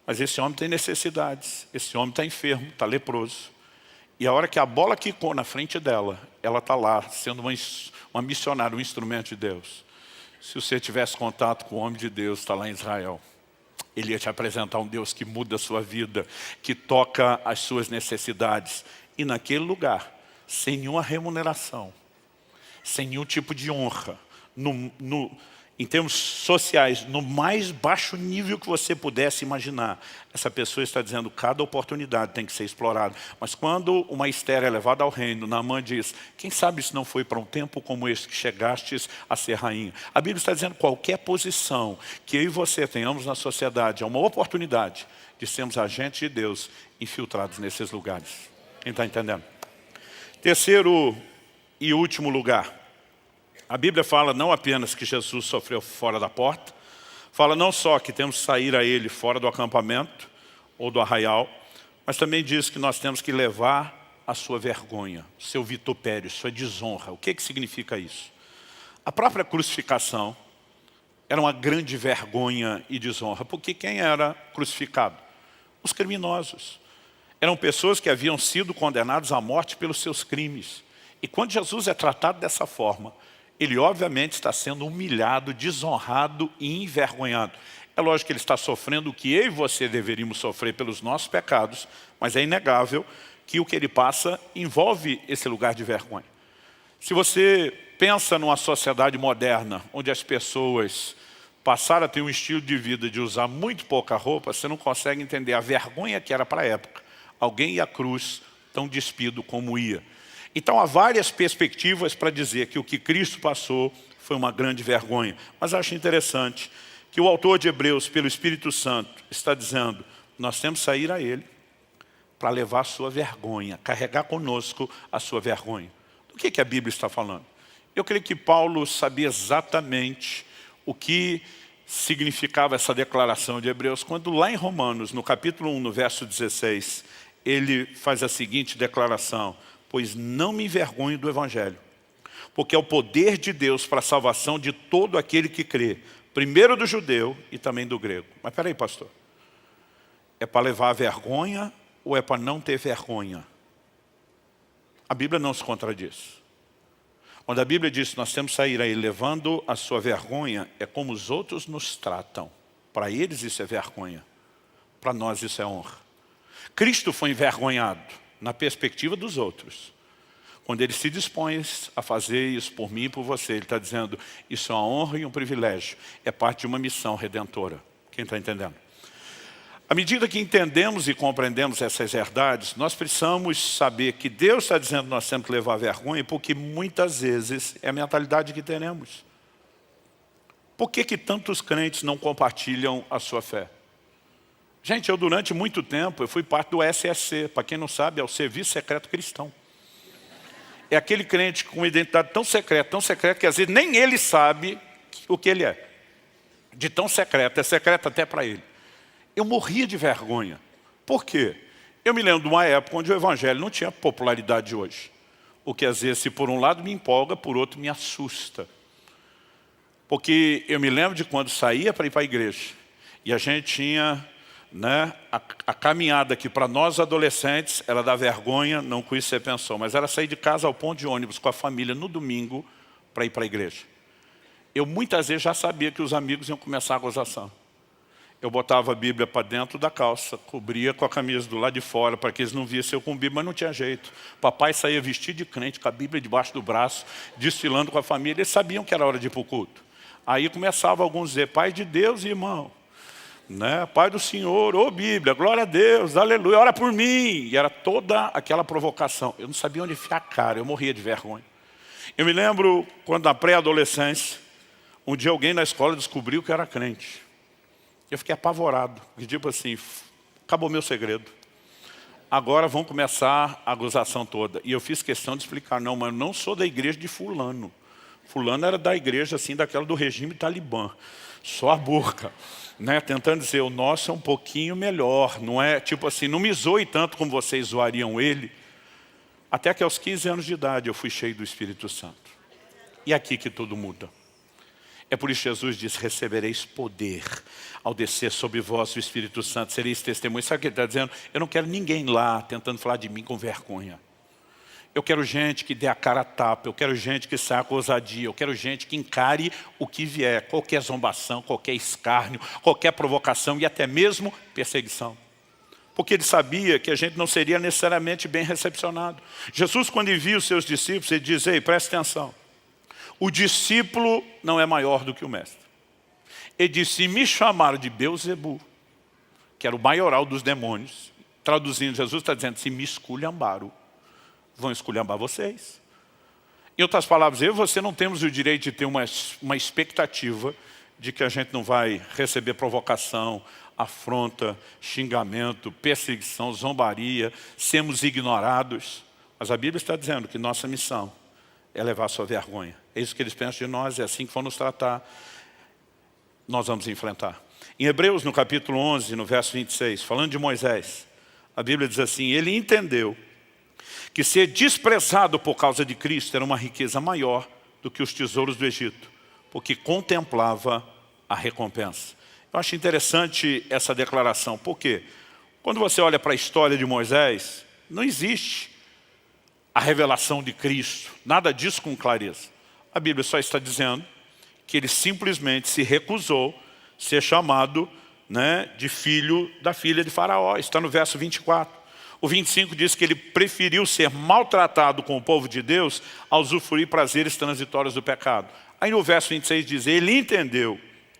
Mas esse homem tem necessidades, esse homem está enfermo, está leproso. E a hora que a bola quicou na frente dela, ela está lá, sendo uma missionária, um instrumento de Deus. Se você tivesse contato com o homem de Deus, está lá em Israel, ele ia te apresentar um Deus que muda a sua vida, que toca as suas necessidades. E naquele lugar, sem nenhuma remuneração, sem nenhum tipo de honra, em termos sociais, no mais baixo nível que você pudesse imaginar. Essa pessoa está dizendo que cada oportunidade tem que ser explorada. Mas quando uma Esther é levada ao reino, Naamã diz, quem sabe se não foi para um tempo como esse que chegastes a ser rainha. A Bíblia está dizendo que qualquer posição que eu e você tenhamos na sociedade é uma oportunidade de sermos agentes de Deus infiltrados nesses lugares. Quem está entendendo? Terceiro e último lugar. A Bíblia fala não apenas que Jesus sofreu fora da porta, fala não só que temos que sair a Ele fora do acampamento ou do arraial, mas também diz que nós temos que levar a sua vergonha, seu vitupério, sua desonra. O que significa isso? A própria crucificação era uma grande vergonha e desonra, porque quem era crucificado? Os criminosos. Eram pessoas que haviam sido condenados à morte pelos seus crimes. E quando Jesus é tratado dessa forma, ele obviamente está sendo humilhado, desonrado e envergonhado. É lógico que ele está sofrendo o que eu e você deveríamos sofrer pelos nossos pecados, mas é inegável que o que ele passa envolve esse lugar de vergonha. Se você pensa numa sociedade moderna, onde as pessoas passaram a ter um estilo de vida de usar muito pouca roupa, você não consegue entender a vergonha que era para a época. Alguém ia à cruz tão despido como ia. Então há várias perspectivas para dizer que o que Cristo passou foi uma grande vergonha. Mas acho interessante que o autor de Hebreus, pelo Espírito Santo, está dizendo, nós temos que sair a Ele para levar a sua vergonha, carregar conosco a sua vergonha. Do que a Bíblia está falando? Eu creio que Paulo sabia exatamente o que significava essa declaração de Hebreus, quando lá em Romanos, no capítulo 1, no verso 16, ele faz a seguinte declaração, pois não me envergonho do Evangelho, porque é o poder de Deus para a salvação de todo aquele que crê, primeiro do judeu e também do grego. Mas espera aí, pastor, é para levar a vergonha ou é para não ter vergonha? A Bíblia não se contradiz. Quando a Bíblia diz que nós temos que sair aí levando a sua vergonha, é como os outros nos tratam. Para eles isso é vergonha, para nós isso é honra. Cristo foi envergonhado na perspectiva dos outros. Quando ele se dispõe a fazer isso por mim e por você, ele está dizendo, isso é uma honra e um privilégio, é parte de uma missão redentora. Quem está entendendo? À medida que entendemos e compreendemos essas verdades, nós precisamos saber que Deus está dizendo que nós temos que levar vergonha, porque muitas vezes é a mentalidade que teremos. Por que tantos crentes não compartilham a sua fé? Gente, eu durante muito tempo, eu fui parte do SSC, para quem não sabe, é o Serviço Secreto Cristão. É aquele crente com uma identidade tão secreta que às vezes nem ele sabe o que ele é. De tão secreto, é secreto até para ele. Eu morria de vergonha. Por quê? Eu me lembro de uma época onde o Evangelho não tinha popularidade de hoje. O que às vezes, se por um lado me empolga, por outro me assusta. Porque eu me lembro de quando saía para ir para a igreja, e a gente tinha... a caminhada que para nós adolescentes era da vergonha, não com isso você pensou, mas era sair de casa ao ponto de ônibus com a família no domingo para ir para a igreja. Eu muitas vezes já sabia que os amigos iam começar a gozação. Eu botava a Bíblia para dentro da calça, cobria com a camisa do lado de fora, para que eles não vissem eu com Bíblia, mas não tinha jeito. Papai saía vestido de crente, com a Bíblia debaixo do braço, desfilando com a família, eles sabiam que era hora de ir para o culto. Aí começava alguns a dizer, Pai de Deus, irmão. Pai do Senhor, ô Bíblia, glória a Deus, aleluia, ora por mim. E era toda aquela provocação. Eu não sabia onde enfiar a cara, eu morria de vergonha. Eu me lembro quando na pré-adolescência, um dia alguém na escola descobriu que eu era crente. Eu fiquei apavorado, porque tipo assim, acabou meu segredo. Agora vão começar a gozação toda. E eu fiz questão de explicar, não, mas eu não sou da igreja de fulano. Fulano era da igreja assim, daquela do regime talibã. Só a boca. Tentando dizer, o nosso é um pouquinho melhor, não é tipo assim, não me zoe tanto como vocês zoariam ele. Até que aos 15 anos de idade eu fui cheio do Espírito Santo. E é aqui que tudo muda. É por isso que Jesus diz, recebereis poder ao descer sobre vós o Espírito Santo, sereis testemunhas. Sabe o que ele está dizendo? Eu não quero ninguém lá tentando falar de mim com vergonha. Eu quero gente que dê a cara a tapa, eu quero gente que saia com ousadia, eu quero gente que encare o que vier, qualquer zombação, qualquer escárnio, qualquer provocação e até mesmo perseguição. Porque ele sabia que a gente não seria necessariamente bem recepcionado. Jesus, quando envia os seus discípulos, ele diz, ei, presta atenção. O discípulo não é maior do que o mestre. Ele disse, se me chamaram de Beelzebu, que era o maioral dos demônios, traduzindo, Jesus está dizendo, se me esculhambaram, vão esculhambar vocês. Em outras palavras, eu e você não temos o direito de ter uma expectativa de que a gente não vai receber provocação, afronta, xingamento, perseguição, zombaria, sermos ignorados. Mas a Bíblia está dizendo que nossa missão é levar a sua vergonha. É isso que eles pensam de nós, é assim que vão nos tratar. Nós vamos enfrentar. Em Hebreus, no capítulo 11, no verso 26, falando de Moisés, a Bíblia diz assim, ele entendeu que ser desprezado por causa de Cristo era uma riqueza maior do que os tesouros do Egito, porque contemplava a recompensa. Eu acho interessante essa declaração, porque quando você olha para a história de Moisés, não existe a revelação de Cristo, nada disso com clareza. A Bíblia só está dizendo que ele simplesmente se recusou a ser chamado, de filho da filha de Faraó. Está no verso 24. O 25 diz que ele preferiu ser maltratado com o povo de Deus a usufruir prazeres transitórios do pecado. Aí no verso 26 diz, ele entendeu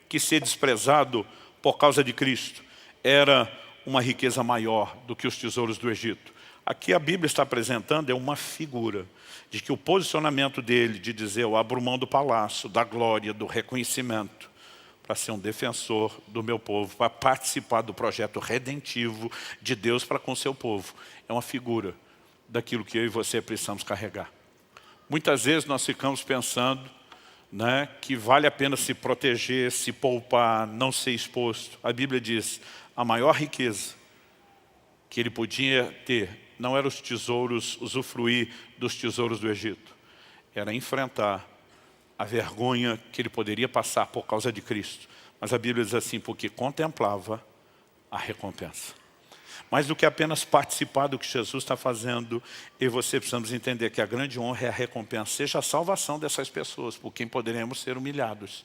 que ser desprezado por causa de Cristo era uma riqueza maior do que os tesouros do Egito. Aqui a Bíblia está apresentando é uma figura de que o posicionamento dele de dizer eu abro mão do palácio, da glória, do reconhecimento, para ser um defensor do meu povo, para participar do projeto redentivo de Deus para com o seu povo. É uma figura daquilo que eu e você precisamos carregar. Muitas vezes nós ficamos pensando que vale a pena se proteger, se poupar, não ser exposto. A Bíblia diz, a maior riqueza que ele podia ter não era os tesouros, usufruir dos tesouros do Egito. Era enfrentar a vergonha que ele poderia passar por causa de Cristo. Mas a Bíblia diz assim, porque contemplava a recompensa. Mais do que apenas participar do que Jesus está fazendo, eu e você precisamos entender que a grande honra é a recompensa, seja a salvação dessas pessoas, por quem poderemos ser humilhados,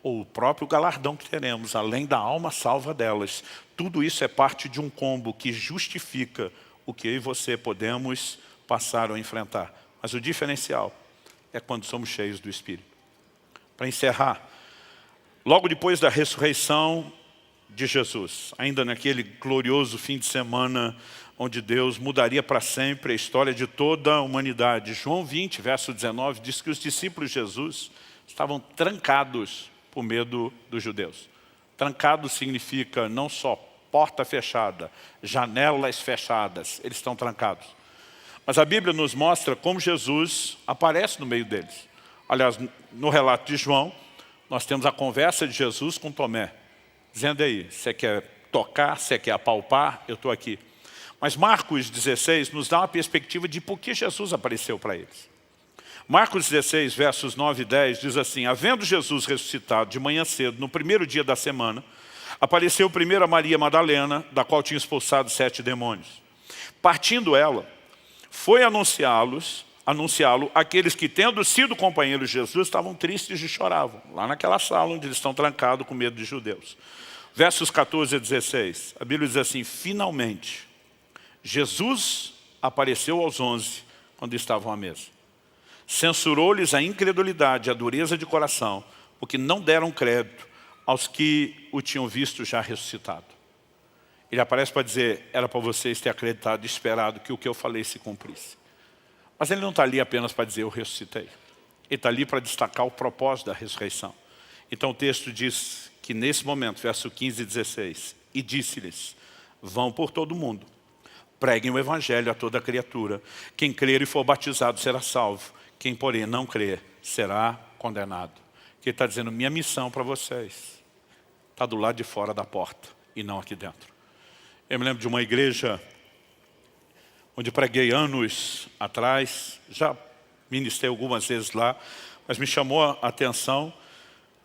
ou o próprio galardão que teremos, além da alma salva delas. Tudo isso é parte de um combo que justifica o que eu e você podemos passar ou enfrentar. Mas o diferencial é quando somos cheios do Espírito. Para encerrar, logo depois da ressurreição de Jesus, ainda naquele glorioso fim de semana onde Deus mudaria para sempre a história de toda a humanidade. João 20, verso 19, diz que os discípulos de Jesus estavam trancados por medo dos judeus. Trancado significa não só porta fechada, janelas fechadas, eles estão trancados. Mas a Bíblia nos mostra como Jesus aparece no meio deles. Aliás, no relato de João, nós temos a conversa de Jesus com Tomé, dizendo aí, você quer tocar, você quer apalpar, eu estou aqui. Mas Marcos 16 nos dá uma perspectiva de por que Jesus apareceu para eles. Marcos 16, versos 9 e 10, diz assim, havendo Jesus ressuscitado de manhã cedo, no primeiro dia da semana, apareceu primeiro a Maria Madalena, da qual tinha expulsado 7 demônios. Partindo ela, foi anunciá-lo aqueles que, tendo sido companheiros de Jesus, estavam tristes e choravam, lá naquela sala onde eles estão trancados com medo de judeus. Versos 14 a 16, a Bíblia diz assim, finalmente, Jesus apareceu aos 11, quando estavam à mesa. Censurou-lhes a incredulidade, a dureza de coração, porque não deram crédito aos que o tinham visto já ressuscitado. Ele aparece para dizer, era para vocês ter acreditado e esperado que o que eu falei se cumprisse. Mas ele não está ali apenas para dizer, eu ressuscitei. Ele está ali para destacar o propósito da ressurreição. Então o texto diz que nesse momento, verso 15 e 16, e disse-lhes, vão por todo o mundo, preguem o evangelho a toda criatura. Quem crer e for batizado será salvo. Quem, porém, não crer será condenado. Ele está dizendo, minha missão para vocês está do lado de fora da porta e não aqui dentro. Eu me lembro de uma igreja onde preguei anos atrás, já ministrei algumas vezes lá, mas me chamou a atenção,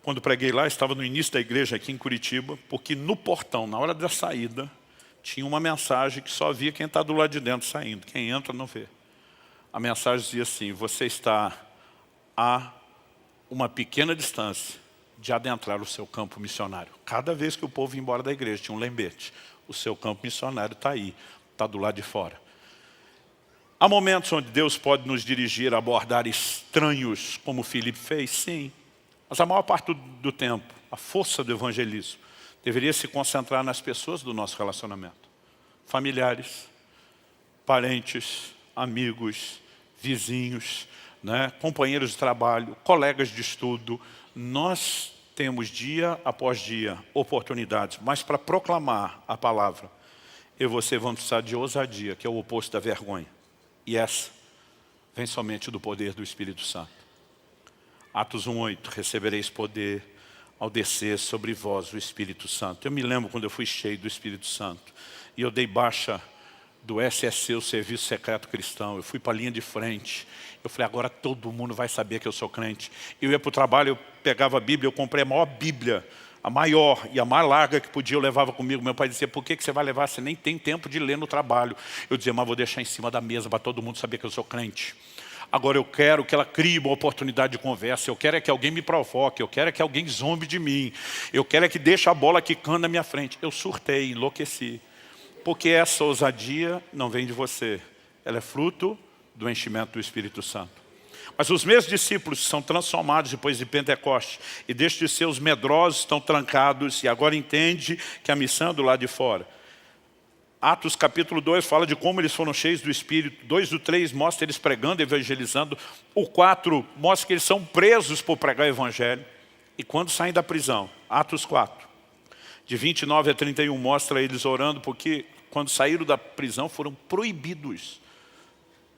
quando preguei lá, estava no início da igreja aqui em Curitiba, porque no portão, na hora da saída, tinha uma mensagem que só via quem está do lado de dentro saindo, quem entra não vê. A mensagem dizia assim, você está a uma pequena distância de adentrar o seu campo missionário. Cada vez que o povo ia embora da igreja, tinha um lembrete. O seu campo missionário está aí, está do lado de fora. Há momentos onde Deus pode nos dirigir a abordar estranhos, como Filipe fez, sim. Mas a maior parte do tempo, a força do evangelismo, deveria se concentrar nas pessoas do nosso relacionamento. Familiares, parentes, amigos, vizinhos, né, companheiros de trabalho, colegas de estudo. Nós temos dia após dia oportunidades, mas para proclamar a palavra, eu e você vamos precisar de ousadia, que é o oposto da vergonha. E essa vem somente do poder do Espírito Santo. Atos 1:8, recebereis poder ao descer sobre vós o Espírito Santo. Eu me lembro quando eu fui cheio do Espírito Santo e eu dei baixa do SSC, o Serviço Secreto Cristão. Eu fui para a linha de frente. Eu falei, agora todo mundo vai saber que eu sou crente. Eu ia para o trabalho, eu pegava a Bíblia, eu comprei a maior Bíblia, a maior e a mais larga que podia, eu levava comigo. Meu pai dizia, por que você vai levar? Você nem tem tempo de ler no trabalho. Eu dizia, mas vou deixar em cima da mesa para todo mundo saber que eu sou crente. Agora eu quero que ela crie uma oportunidade de conversa, eu quero é que alguém me provoque, eu quero é que alguém zombe de mim, eu quero é que deixe a bola quicando na minha frente. Eu surtei, enlouqueci. Porque essa ousadia não vem de você, ela é fruto do enchimento do Espírito Santo. Mas os meus discípulos são transformados depois de Pentecostes e deixam de ser os medrosos, estão trancados e agora entende que a missão é do lado de fora. Atos capítulo 2 fala de como eles foram cheios do Espírito. 2:3 mostra eles pregando, evangelizando. O 4 mostra que eles são presos por pregar o evangelho. E quando saem da prisão, Atos 4, de 29 a 31, mostra eles orando, porque quando saíram da prisão foram proibidos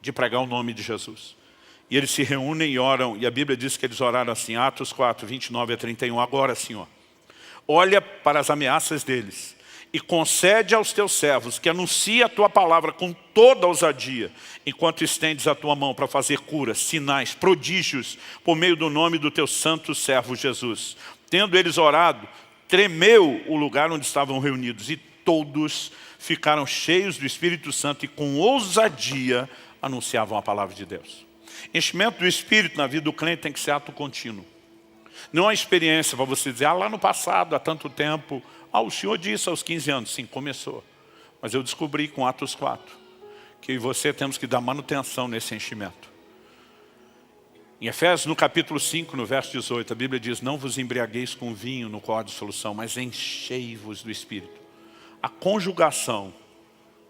de pregar o nome de Jesus. E eles se reúnem e oram, e a Bíblia diz que eles oraram assim, Atos 4, 29 a 31, agora Senhor, olha para as ameaças deles e concede aos teus servos que anuncie a tua palavra com toda a ousadia, enquanto estendes a tua mão para fazer curas, sinais, prodígios, por meio do nome do teu santo servo Jesus. Tendo eles orado, tremeu o lugar onde estavam reunidos e todos ficaram cheios do Espírito Santo e com ousadia anunciavam a palavra de Deus. Enchimento do Espírito na vida do crente tem que ser ato contínuo. Não é uma experiência para você dizer, lá no passado, há tanto tempo, o Senhor disse aos 15 anos, sim, começou. Mas eu descobri com Atos 4, que eu e você temos que dar manutenção nesse enchimento. Em Efésios, no capítulo 5, no verso 18, a Bíblia diz, não vos embriagueis com vinho no qual há dissolução, mas enchei-vos do Espírito. A conjugação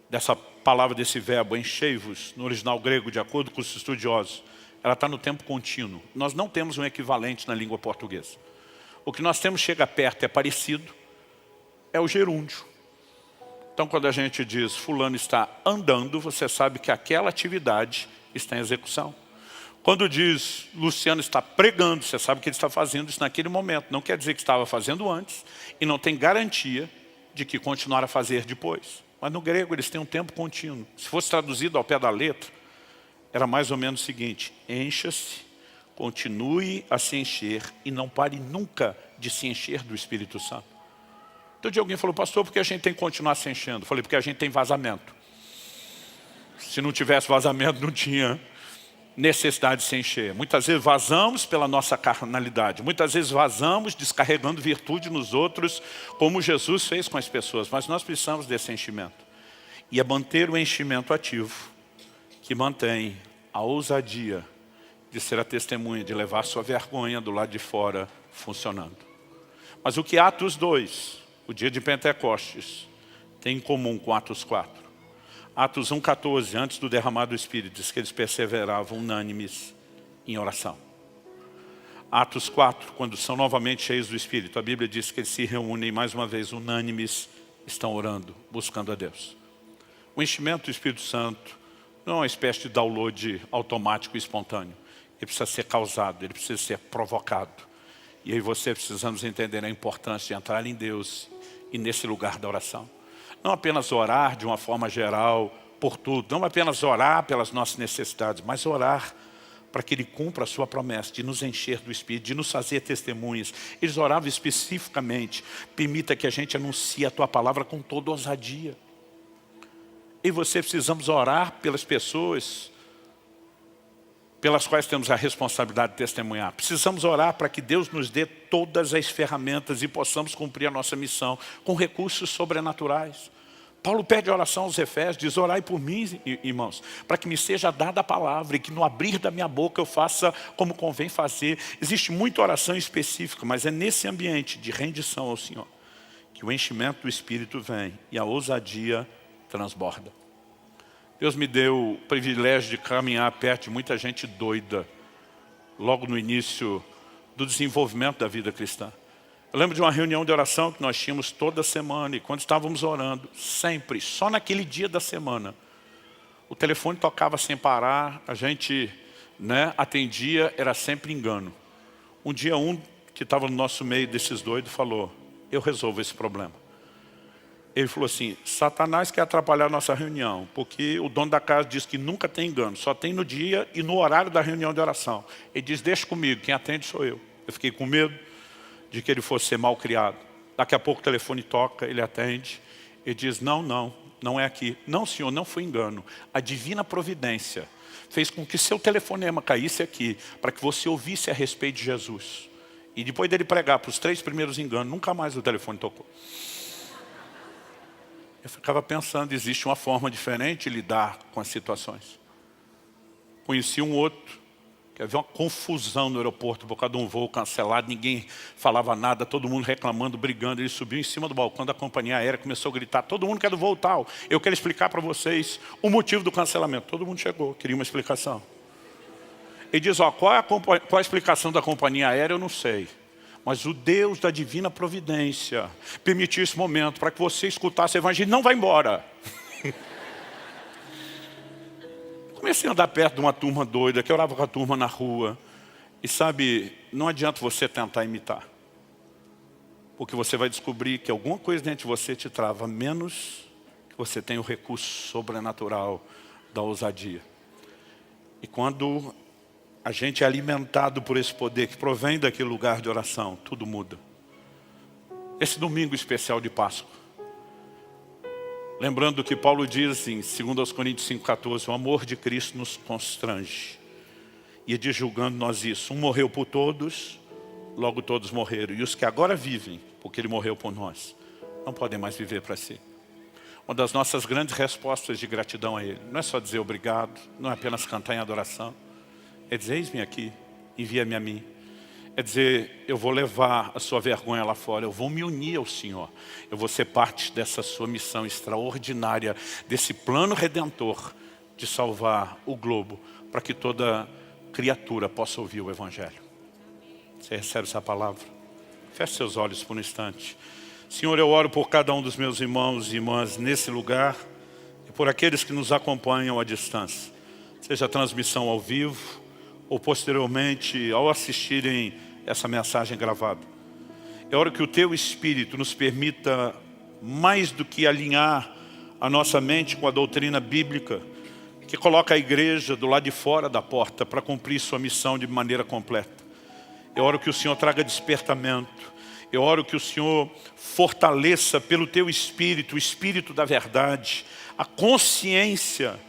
dessa palavra, desse verbo, enchei-vos, no original grego, de acordo com os estudiosos, ela está no tempo contínuo. Nós não temos um equivalente na língua portuguesa. O que nós temos chega perto, é parecido, é o gerúndio. Então quando a gente diz, fulano está andando, você sabe que aquela atividade está em execução. Quando diz, Luciano está pregando, você sabe que ele está fazendo isso naquele momento. Não quer dizer que estava fazendo antes e não tem garantia de que continuar a fazer depois. Mas no grego eles têm um tempo contínuo. Se fosse traduzido ao pé da letra, era mais ou menos o seguinte, encha-se, continue a se encher e não pare nunca de se encher do Espírito Santo. Todo dia alguém falou, pastor, por que a gente tem que continuar se enchendo? Eu falei, porque a gente tem vazamento. Se não tivesse vazamento, não tinha necessidade de se encher. Muitas vezes vazamos pela nossa carnalidade. Muitas vezes vazamos descarregando virtude nos outros, como Jesus fez com as pessoas. Mas nós precisamos desse enchimento. E é manter o enchimento ativo, que mantém a ousadia de ser a testemunha, de levar sua vergonha do lado de fora funcionando. Mas o que Atos 2, o dia de Pentecostes, tem em comum com Atos 4? Atos 1,14, antes do derramar do Espírito, diz que eles perseveravam unânimes em oração. Atos 4, quando são novamente cheios do Espírito, a Bíblia diz que eles se reúnem mais uma vez unânimes, estão orando, buscando a Deus. O enchimento do Espírito Santo não é uma espécie de download automático e espontâneo. Ele precisa ser causado, ele precisa ser provocado. E aí você precisamos entender a importância de entrar em Deus e nesse lugar da oração. Não apenas orar de uma forma geral por tudo, não apenas orar pelas nossas necessidades, mas orar para que Ele cumpra a sua promessa de nos encher do Espírito, de nos fazer testemunhas. Eles oravam especificamente, permita que a gente anuncie a Tua palavra com toda ousadia. E você precisamos orar pelas pessoas pelas quais temos a responsabilidade de testemunhar. Precisamos orar para que Deus nos dê todas as ferramentas e possamos cumprir a nossa missão com recursos sobrenaturais. Paulo pede oração aos Efésios, diz, orai por mim, irmãos, para que me seja dada a palavra e que no abrir da minha boca eu faça como convém fazer. Existe muita oração específica, mas é nesse ambiente de rendição ao Senhor que o enchimento do Espírito vem e a ousadia transborda. Deus me deu o privilégio de caminhar perto de muita gente doida, logo no início do desenvolvimento da vida cristã. Eu lembro de uma reunião de oração que nós tínhamos toda semana, e quando estávamos orando, sempre, só naquele dia da semana, o telefone tocava sem parar, a gente atendia, era sempre engano. Um dia um que estava no nosso meio desses doidos falou, eu resolvo esse problema. Ele falou assim, Satanás quer atrapalhar a nossa reunião, porque o dono da casa diz que nunca tem engano, só tem no dia e no horário da reunião de oração. Ele diz, deixa comigo, quem atende sou eu. Eu fiquei com medo de que ele fosse ser mal criado. Daqui a pouco o telefone toca, ele atende, ele diz, não é aqui. Não, senhor, não foi engano. A divina providência fez com que seu telefonema caísse aqui, para que você ouvisse a respeito de Jesus. E depois dele pregar para os 3 primeiros enganos, nunca mais o telefone tocou. Eu ficava pensando, existe uma forma diferente de lidar com as situações. Conheci um outro, que havia uma confusão no aeroporto por causa de um voo cancelado, ninguém falava nada, todo mundo reclamando, brigando. Ele subiu em cima do balcão da companhia aérea, começou a gritar, todo mundo quer do voo tal. Eu quero explicar para vocês o motivo do cancelamento. Todo mundo chegou, queria uma explicação. Ele diz, qual é a explicação da companhia aérea? Eu não sei. Mas o Deus da divina providência permitiu esse momento para que você escutasse o evangelho. Não vai embora. Comecei a andar perto de uma turma doida, que orava com a turma na rua. E sabe, não adianta você tentar imitar. Porque você vai descobrir que alguma coisa dentro de você te trava, menos que você tem o recurso sobrenatural da ousadia. E quando a gente é alimentado por esse poder que provém daquele lugar de oração, tudo muda. Esse domingo especial de Páscoa, lembrando que Paulo diz em 2 Coríntios 5,14, o amor de Cristo nos constrange. E ele diz, julgando nós isso, um morreu por todos, logo todos morreram. E os que agora vivem, porque ele morreu por nós, não podem mais viver para si. Uma das nossas grandes respostas de gratidão a ele, não é só dizer obrigado, não é apenas cantar em adoração, é dizer, eis-me aqui, envia-me a mim. É dizer, eu vou levar a sua vergonha lá fora, eu vou me unir ao Senhor. Eu vou ser parte dessa sua missão extraordinária, desse plano redentor de salvar o globo, para que toda criatura possa ouvir o Evangelho. Você recebe essa palavra? Feche seus olhos por um instante. Senhor, eu oro por cada um dos meus irmãos e irmãs nesse lugar, e por aqueles que nos acompanham à distância. Seja a transmissão ao vivo, ou posteriormente ao assistirem essa mensagem gravada. Eu oro que o Teu Espírito nos permita, mais do que alinhar a nossa mente com a doutrina bíblica, que coloca a igreja do lado de fora da porta para cumprir sua missão de maneira completa. Eu oro que o Senhor traga despertamento. Eu oro que o Senhor fortaleça pelo Teu Espírito, o Espírito da verdade, a consciência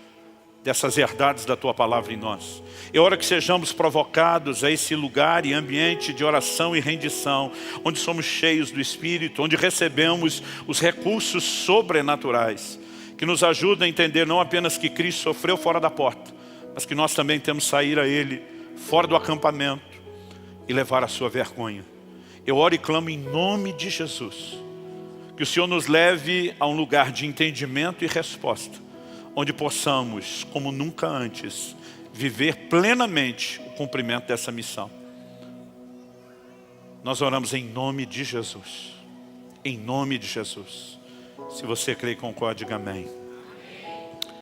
dessas verdades da Tua palavra em nós. É hora que sejamos provocados a esse lugar e ambiente de oração e rendição, onde somos cheios do Espírito, onde recebemos os recursos sobrenaturais, que nos ajudam a entender não apenas que Cristo sofreu fora da porta, mas que nós também temos que sair a Ele fora do acampamento e levar a sua vergonha. Eu oro e clamo em nome de Jesus, que o Senhor nos leve a um lugar de entendimento e resposta, onde possamos, como nunca antes, viver plenamente o cumprimento dessa missão. Nós oramos em nome de Jesus. Em nome de Jesus. Se você crê e concorda, diga amém.